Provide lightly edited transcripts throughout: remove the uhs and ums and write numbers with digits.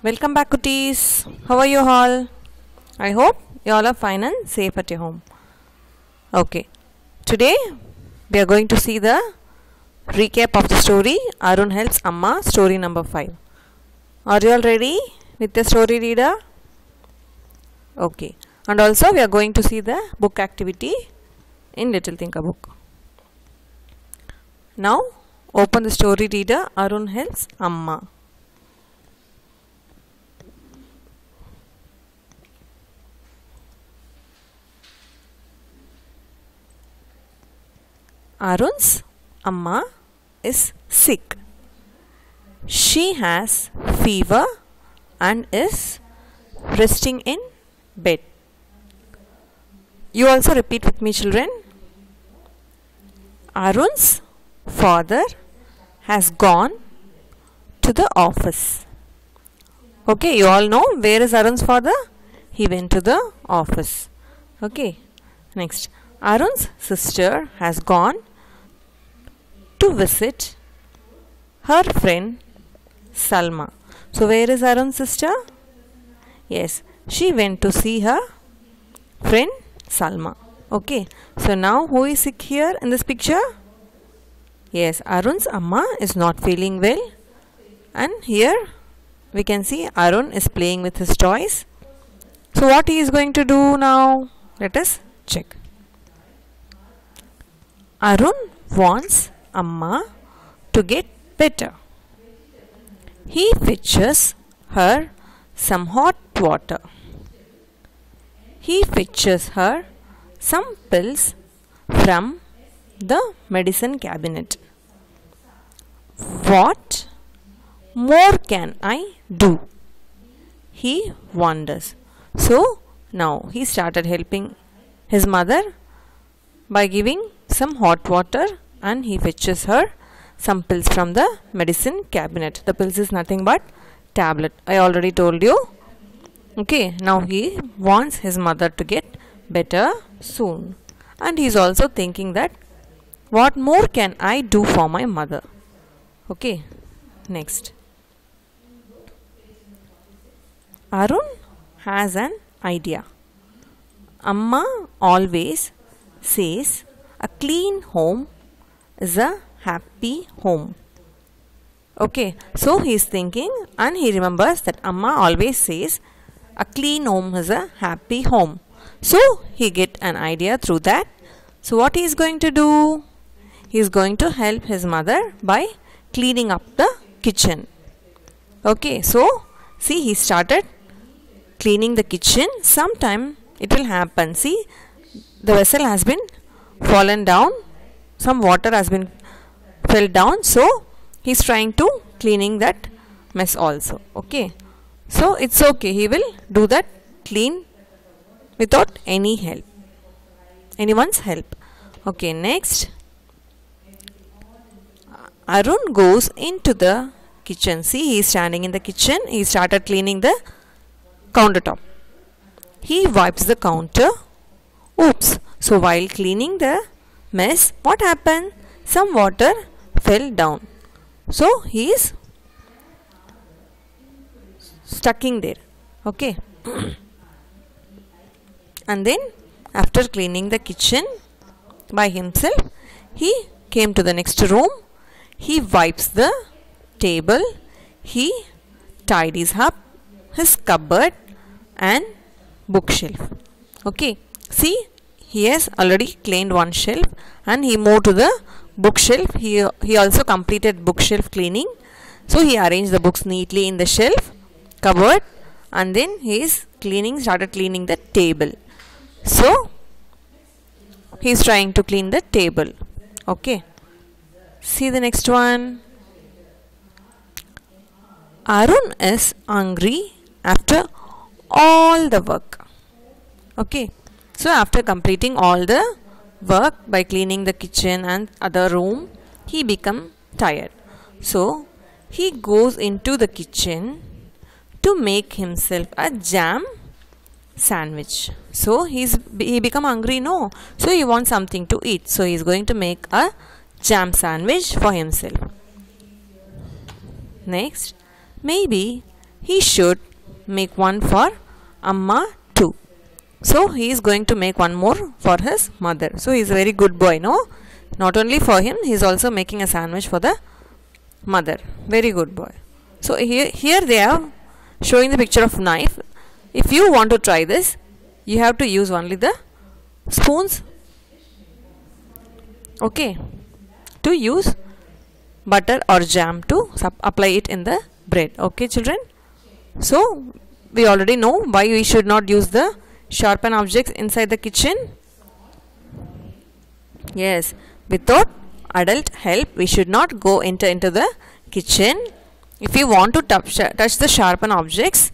Welcome back, cuties. How are you all? I hope you all are fine and safe at your home. Okay, today we are going to see the recap of the story Arun Helps Amma, story number 5. Are you all ready with the story reader? Okay, and also we are going to see the book activity in Little Thinker book. Now open the story reader Arun Helps Amma. Arun's Amma is sick. She has fever and is resting in bed. You also repeat with me, children. Arun's father has gone to the office. Okay, you all know where is Arun's father? He went to the office. Okay, next. Arun's sister has gone to visit her friend Salma. So where is Arun's sister? Yes, she went to see her friend Salma. Okay, so now who is sick here in this picture? Yes, Arun's Amma is not feeling well, and here we can see Arun is playing with his toys. So what he is going to do now? Let us check. Arun wants Amma to get better. He fetches her some hot water. He fetches her some pills from the medicine cabinet. What more can I do? He wonders. So now he started helping his mother by giving some hot water, and he fetches her some pills from the medicine cabinet. The pills is nothing but tablet. I already told you. Okay, now he wants his mother to get better soon. And he is also thinking that what more can I do for my mother? Okay, next. Arun has an idea. Amma always says a clean home is a happy home. Okay, so he is thinking and he remembers that Amma always says a clean home is a happy home. So he get an idea through that. So what he is going to do? He is going to help his mother by cleaning up the kitchen. Okay, so see, he started cleaning the kitchen. Sometime it will happen. See, the vessel has been fallen down. Some water has been fell down. So he is trying to cleaning that mess also. Okay, so it's okay. He will do that clean without any help, anyone's help. Okay, next. Arun goes into the kitchen. See, he is standing in the kitchen. He started cleaning the countertop. He wipes the counter. Oops. So while cleaning the mess, what happened? Some water fell down. So he is stuck in there. Okay. And then after cleaning the kitchen by himself, he came to the next room. He wipes the table. He tidies up his cupboard and bookshelf. Okay, see, he has already cleaned one shelf and he moved to the bookshelf. He also completed bookshelf cleaning. So he arranged the books neatly in the shelf, cupboard, and then he is started cleaning the table. So he is trying to clean the table. Okay. See the next one. Arun is hungry after all the work. Okay, so after completing all the work by cleaning the kitchen and other room, he become tired. So he goes into the kitchen to make himself a jam sandwich. So he become hungry, no? So he wants something to eat. So he is going to make a jam sandwich for himself. Next, maybe he should make one for Amma too. So he is going to make one more for his mother. So he is a very good boy, no? Not only for him, he is also making a sandwich for the mother. Very good boy. So here they are showing the picture of knife. If you want to try this, you have to use only the spoons, okay, to use butter or jam to apply it in the bread. Okay, children. So we already know why we should not use the sharpen objects inside the kitchen. Yes, without adult help, we should not go into the kitchen. If you want to touch the sharpen objects,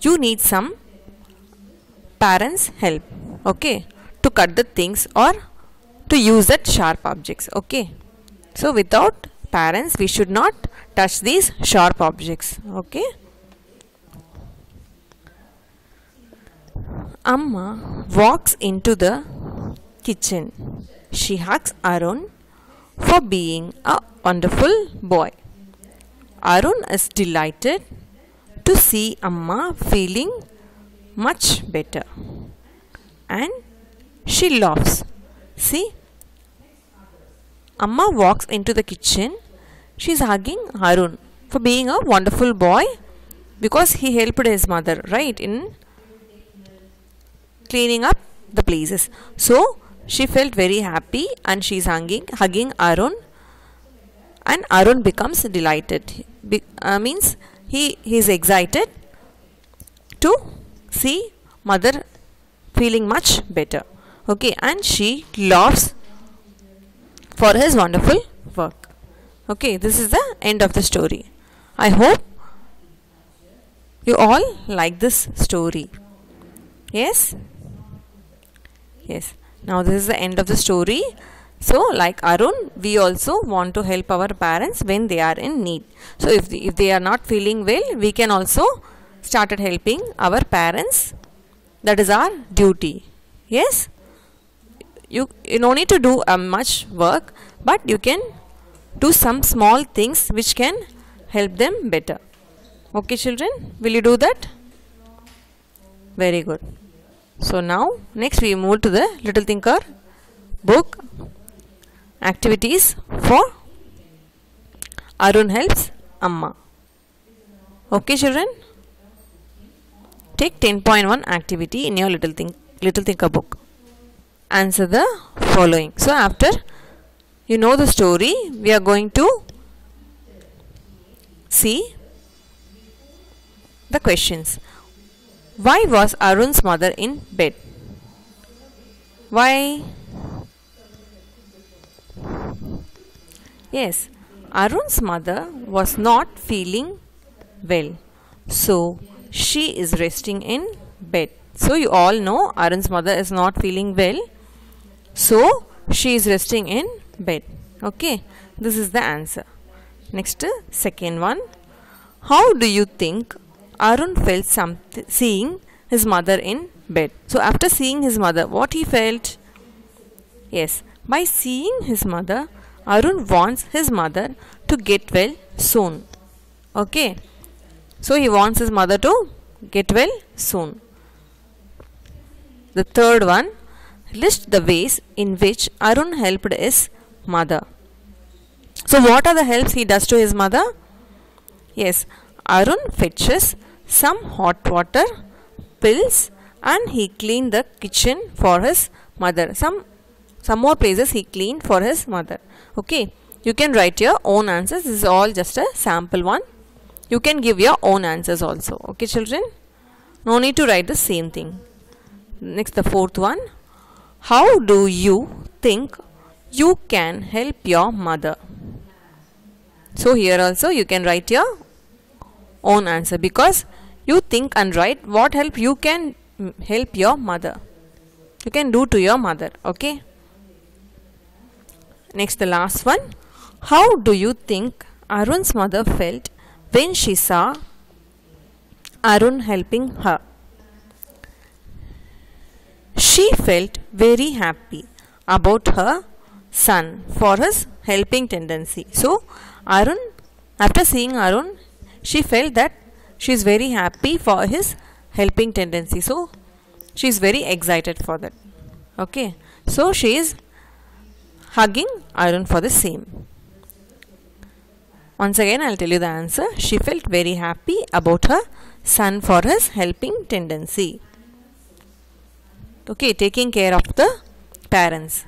you need some parents' help, okay, to cut the things or to use that sharp objects. Okay, so without parents, we should not touch these sharp objects. Okay. Amma walks into the kitchen. She hugs Arun for being a wonderful boy. Arun is delighted to see Amma feeling much better, and she laughs. See, Amma walks into the kitchen. She is hugging Arun for being a wonderful boy because he helped his mother, right, in cleaning up the places. So she felt very happy and she is hugging Arun, and Arun becomes delighted. Means he is excited to see mother feeling much better. Okay, and she laughs for his wonderful work. Okay, this is the end of the story. I hope you all like this story. Yes? Yes. Now this is the end of the story. So like Arun, we also want to help our parents when they are in need. So if they are not feeling well, we can also started helping our parents. That is our duty. Yes? You no need to do much work, but you can do some small things which can help them better. Okay, children, will you do that? Very good. So now next we move to the Little Thinker book activities for Arun helps Amma. Okay, children, take 10.1 activity in your Little Thinker book. Answer the following. So after you know the story, we are going to see the questions. Why was Arun's mother in bed? Why? Yes, Arun's mother was not feeling well, so she is resting in bed. So you all know Arun's mother is not feeling well, so she is resting in bed. Okay, this is the answer. Next, second one. How do you think Arun felt seeing his mother in bed? So after seeing his mother, what he felt? Yes, by seeing his mother, Arun wants his mother to get well soon. Okay, so he wants his mother to get well soon. The third one, list the ways in which Arun helped his mother. So what are the helps he does to his mother? Yes, Arun fetches some hot water, pills, and he cleaned the kitchen for his mother. Some more places he cleaned for his mother. Okay, you can write your own answers. This is all just a sample one. You can give your own answers also. Okay, children, no need to write the same thing. Next, the fourth one. How do you think you can help your mother? So here also you can write your own answer, because you think and write what help you can help your mother. You can do to your mother. Okay. Next, the last one. How do you think Arun's mother felt when she saw Arun helping her? She felt very happy about her son for his helping tendency. So Arun, after seeing Arun, she felt that she is very happy for his helping tendency. So she is very excited for that. Okay, so she is hugging Arun for the same. Once again, I'll tell you the answer. She felt very happy about her son for his helping tendency. Okay, taking care of the parents.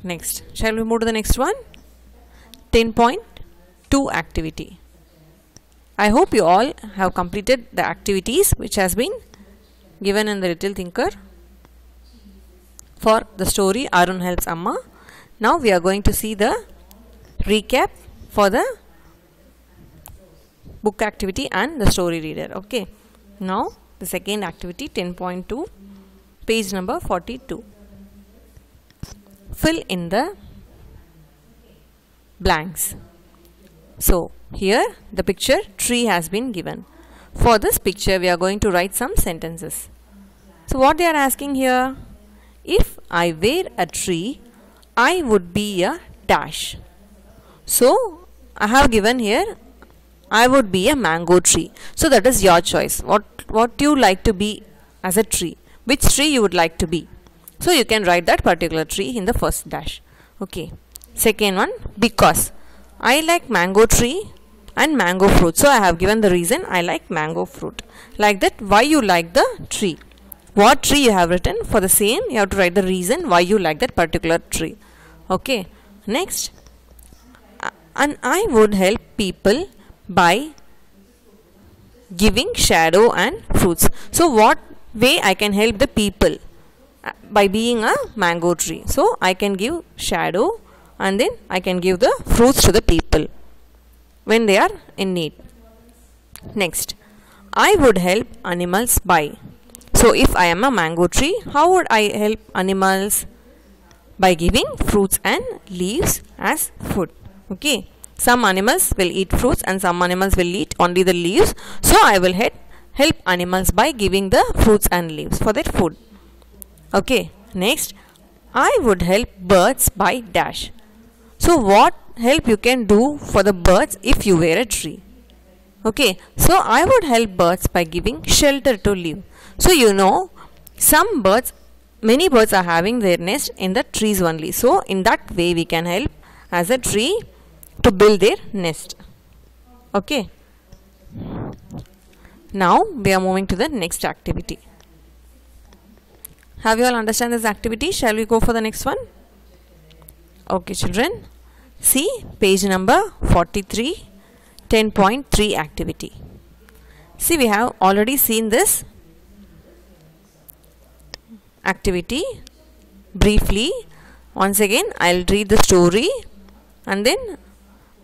Next, shall we move to the next one? 10.2 activity. I hope you all have completed the activities which has been given in the Little Thinker for the story Arun Helps Amma. Now we are going to see the recap for the book activity and the story reader. Okay, now the second activity, 10.2, page number 42. Fill in the blanks. So here the picture tree has been given. For this picture we are going to write some sentences. So what they are asking here, if I were a tree, I would be a dash. So I have given here, I would be a mango tree. So that is your choice. What you like to be as a tree? Which tree you would like to be? So you can write that particular tree in the first dash. Okay. Second one, because I like mango tree and mango fruit. So I have given the reason I like mango fruit. Like that, why you like the tree? What tree you have written? For the same, you have to write the reason why you like that particular tree. Okay. Next, and I would help people by giving shadow and fruits. So what way I can help the people? By being a mango tree. So I can give shadow and then I can give the fruits to the people when they are in need. Next, I would help animals by. So if I am a mango tree, how would I help animals? By giving fruits and leaves as food. Okay, some animals will eat fruits and some animals will eat only the leaves. So I will help animals by giving the fruits and leaves for their food. Okay, next, I would help birds by dash. So what help you can do for the birds if you were a tree? Okay, so I would help birds by giving shelter to live. So you know, some birds, many birds are having their nest in the trees only. So in that way we can help as a tree to build their nest. Okay. Now we are moving to the next activity. Have you all understand this activity? Shall we go for the next one? Okay, children. See page number 43, 10.3 activity. See, we have already seen this activity briefly. Once again, I'll read the story and then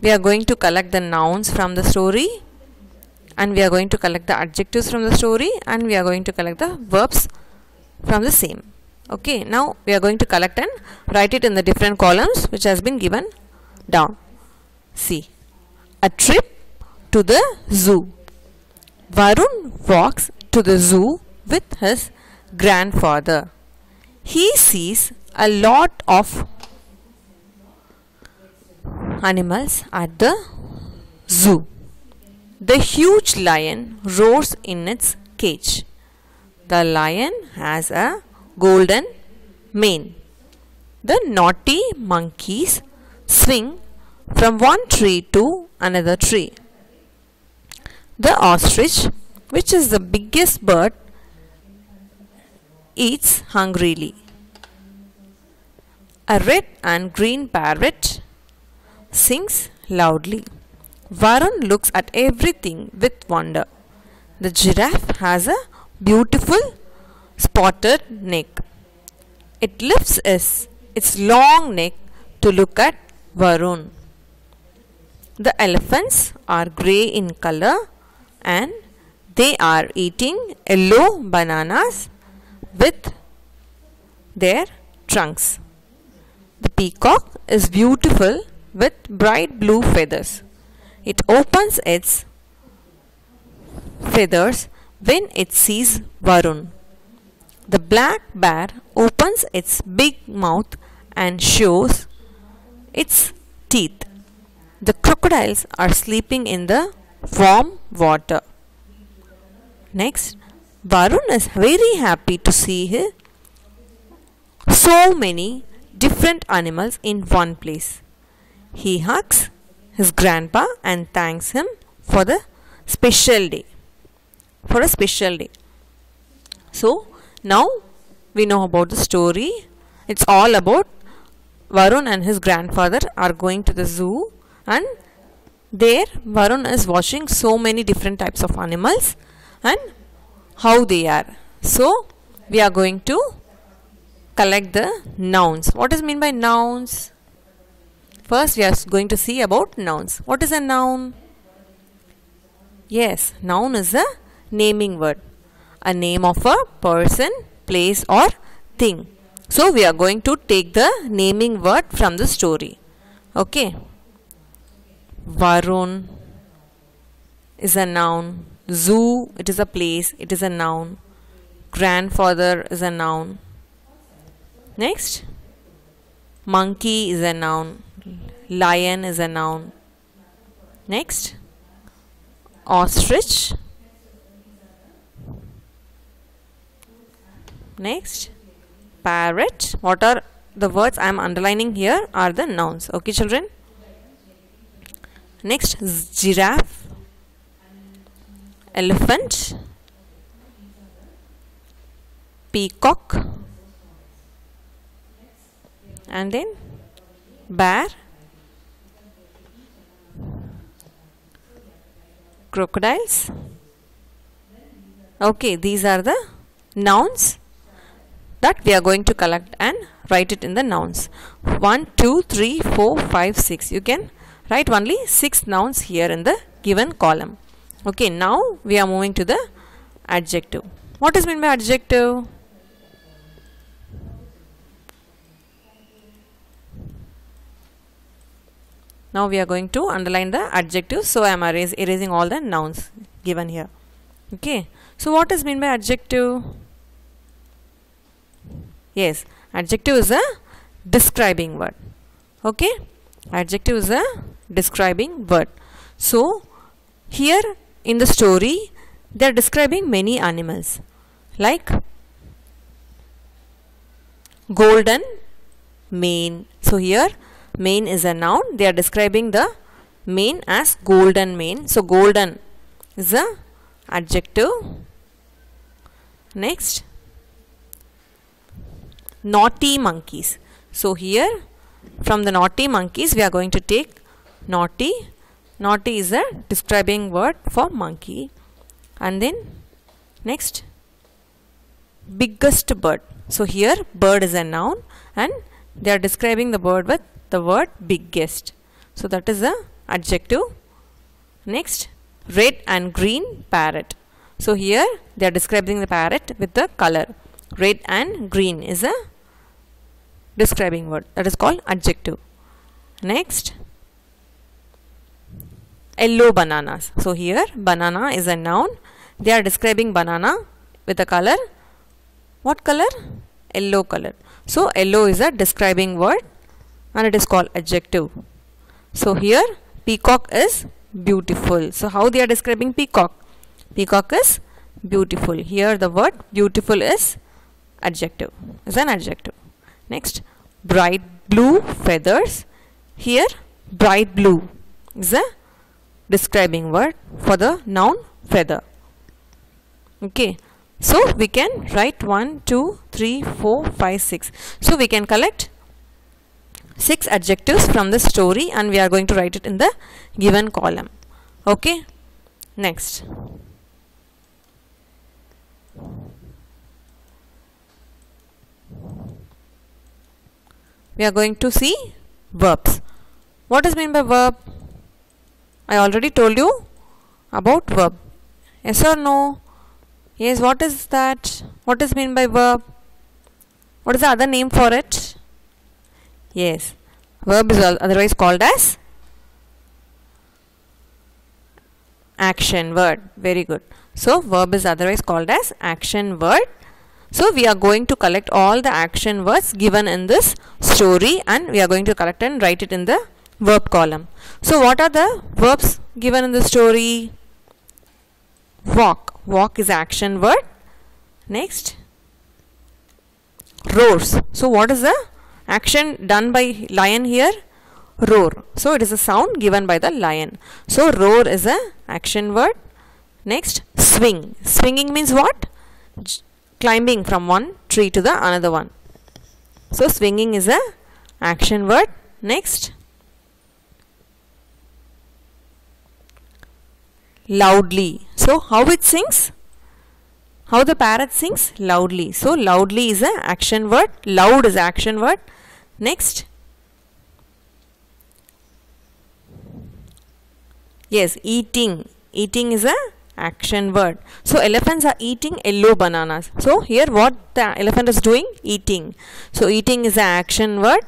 we are going to collect the nouns from the story and we are going to collect the adjectives from the story and we are going to collect the verbs from the same. Okay, now we are going to collect and write it in the different columns which has been given down. See, a trip to the zoo. Varun walks to the zoo with his grandfather. He sees a lot of animals at the zoo. The huge lion roars in its cage. The lion has a golden mane. The naughty monkeys swing from one tree to another tree. The ostrich, which is the biggest bird, eats hungrily. A red and green parrot sings loudly. Varun looks at everything with wonder. The giraffe has a beautiful spotted neck. It lifts its long neck to look at Varun. The elephants are grey in color and they are eating yellow bananas with their trunks. The peacock is beautiful with bright blue feathers. It opens its feathers when it sees Varun. The black bear opens its big mouth and shows its teeth. The crocodiles are sleeping in the warm water. Next, Varun is very happy to see so many different animals in one place. He hugs his grandpa and thanks him for the special day. For a special day. So now we know about the story. It's all about Varun and his grandfather are going to the zoo, and there Varun is watching so many different types of animals and how they are. So we are going to collect the nouns. What is meant by nouns? First we are going to see about nouns. What is a noun? Yes, noun is a naming word. A name of a person, place or thing. So we are going to take the naming word from the story. Okay. Varun is a noun. Zoo, it is a place, it is a noun. Grandfather is a noun. Next, monkey is a noun. Lion is a noun. Next, ostrich. Next, parrot. What are the words I am underlining here are the nouns. Okay, children. Next, giraffe, elephant, peacock, and then bear, crocodiles. Okay, these are the nouns that we are going to collect and write it in the nouns. 1, 2, 3, 4, 5, 6. You can write only 6 nouns here in the given column. Okay, now we are moving to the adjective. What is meant by adjective? Now we are going to underline the adjective. So I am erasing all the nouns given here. Okay, so what is meant by adjective? Yes, adjective is a describing word. Okay, adjective is a describing word. So here in the story they are describing many animals like golden mane. So here mane is a noun. They are describing the mane as golden mane. So golden is a adjective. Next, naughty monkeys. So here from the naughty monkeys we are going to take naughty. Naughty is a describing word for monkey. And then next, biggest bird. So here bird is a noun and they are describing the bird with the word biggest. So that is a adjective. Next, red and green parrot. So here they are describing the parrot with the color. Red and green is a describing word, that is called adjective. Next, yellow bananas. So here banana is a noun. They are describing banana with a color. What color? Yellow color. So yellow is a describing word and it is called adjective. So here peacock is beautiful. So how they are describing peacock? Peacock is beautiful. Here the word beautiful is adjective, is an adjective. Next, bright blue feathers. Here bright blue is a describing word for the noun feather. Okay, so we can write 1, 2, 3, 4, 5, 6. So we can collect 6 adjectives from the story and we are going to write it in the given column. Okay, next. We are going to see verbs. What is meant by verb? I already told you about verb. Yes or no? Yes, what is that? What is meant by verb? What is the other name for it? Yes, verb is otherwise called as action word. Very good. So verb is otherwise called as action word. So we are going to collect all the action words given in this story and we are going to collect and write it in the verb column. So what are the verbs given in the story? walk. Walk is action word. Next, roars. So what is the action done by lion here? Roar. So it is a sound given by the lion. So roar is a action word. Next, swing. Swinging means what? Climbing from one tree to the another one. So swinging is a action word. Next, loudly. So how it sings? How the parrot sings? Loudly. So loudly is a action word. Loud is action word. Next, yes, eating. Eating is a action word. So elephants are eating yellow bananas. So here what the elephant is doing? Eating. So eating is a action word.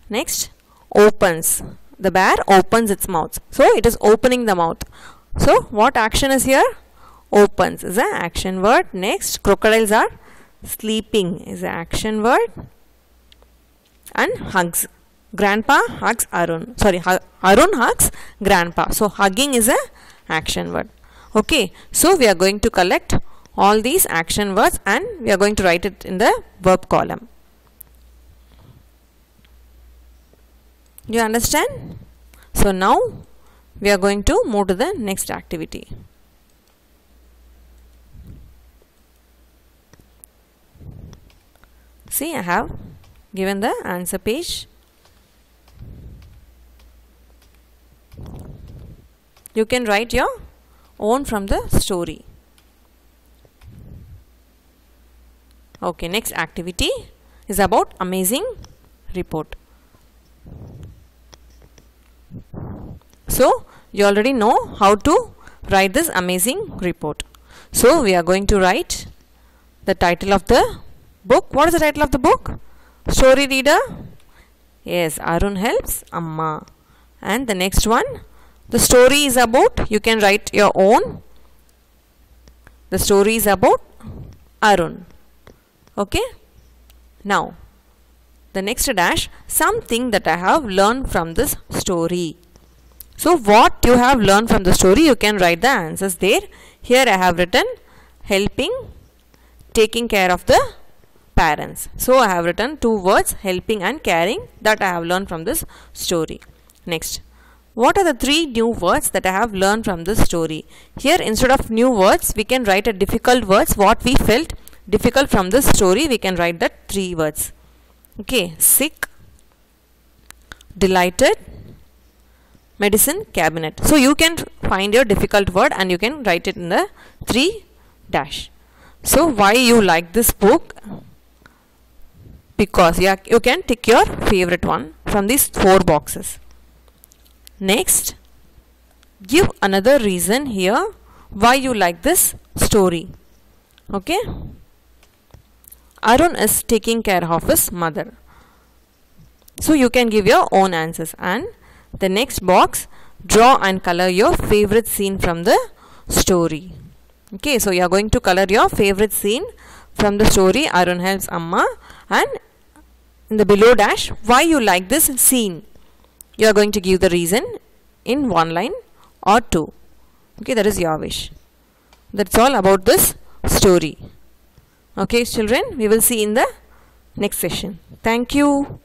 Next, opens. The bear opens its mouth. So it is opening the mouth. So what action is here? Opens is an action word. Next, crocodiles are sleeping is an action word. And hugs. Grandpa hugs Arun. Sorry, Arun hugs grandpa. So hugging is a action word. Okay, so we are going to collect all these action words and we are going to write it in the verb column. You understand? So now we are going to move to the next activity. See, I have given the answer page. You can write your own from the story. Okay, next activity is about amazing report. So you already know how to write this amazing report. So we are going to write the title of the book. What is the title of the book? Story reader? Yes, Arun helps Amma. And the next one, the story is about, you can write your own. The story is about Arun. Okay. Now, the next dash, something that I have learned from this story. So what you have learned from the story, you can write the answers there. Here I have written helping, taking care of the parents. So I have written two words, helping and caring, that I have learned from this story. Next, what are the three new words that I have learned from this story? Here instead of new words, we can write a difficult words, what we felt difficult from this story, we can write that three words. Okay, sick, delighted, medicine cabinet. So you can find your difficult word and you can write it in the 3 dash. So why you like this book? Because you can tick your favorite one from these 4 boxes. Next, give another reason here why you like this story. Okay. Arun is taking care of his mother. So you can give your own answers. And the next box, draw and color your favorite scene from the story. Okay, so you are going to color your favorite scene from the story Arun helps Amma, and in the below dash, why you like this scene. You are going to give the reason in 1 line or 2. Okay, that is your wish. That's all about this story. Okay, children, we will see in the next session. Thank you.